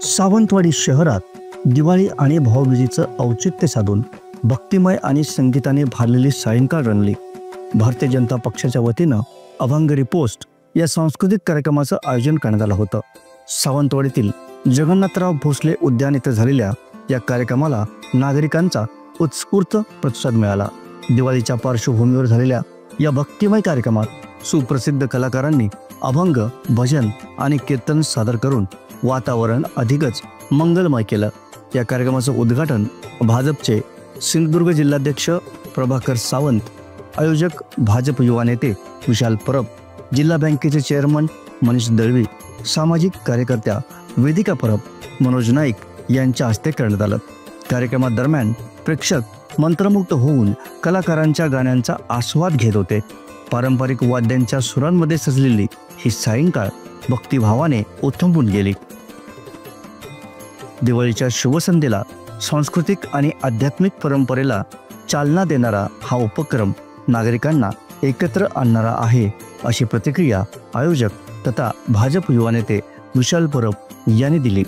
सावंतवाडी शहरात दिवाळी आणि भाऊबीजेचं औचित्य साधून भक्तिमय आणि संगीताने भारलेली सायंकाळ रंगली। भारतीय जनता पक्षाच्या वतीनं अभंग पोस्ट या सांस्कृतिक कार्यक्रमाचं आयोजन करण्यात आलं होतं। सावंतवाडीतील जगन्नाथराव भोसले उद्यान येथे झालेल्या या कार्यक्रमाला नागरिकांचा उत्स्फूर्त प्रतिसाद मिळाला। दिवाळीच्या पार्श्वभूमीवर झालेल्या या भक्तिमय कार्यक्रमात सुप्रसिद्ध कलाकारांनी अभंग, भजन आणि कीर्तन सादर करून वातावरण अधिकच मंगलमय केलं। या कार्यक्रमाचं उद्घाटन भाजपचे सिंधुदुर्ग जिल्हाध्यक्ष प्रभाकर सावंत, आयोजक भाजप युवा नेते विशाल परब, जिल्हा बँकेचे चेअरमन मनीष दळवी, सामाजिक कार्यकर्त्या वेदिका परब, मनोज नाईक यांच्या हस्ते करण्यात आलं। कार्यक्रमादरम्यान प्रेक्षक मंत्रमुग्ध होऊन कलाकारांच्या गाण्यांचा आस्वाद घेत होते। पारंपरिक वाद्यांच्या सुरांमध्ये सजलेली ही सायंकाळ भक्तिभावाने ओथंबून गेली। दिवाळीच्या शुभसंध्येला सांस्कृतिक आणि आध्यात्मिक परंपरेला चालना देणारा हा उपक्रम नागरिकांना एकत्र आणणारा आहे, अशी प्रतिक्रिया आयोजक तथा भाजप युवा नेते विशाल परब यांनी दिली।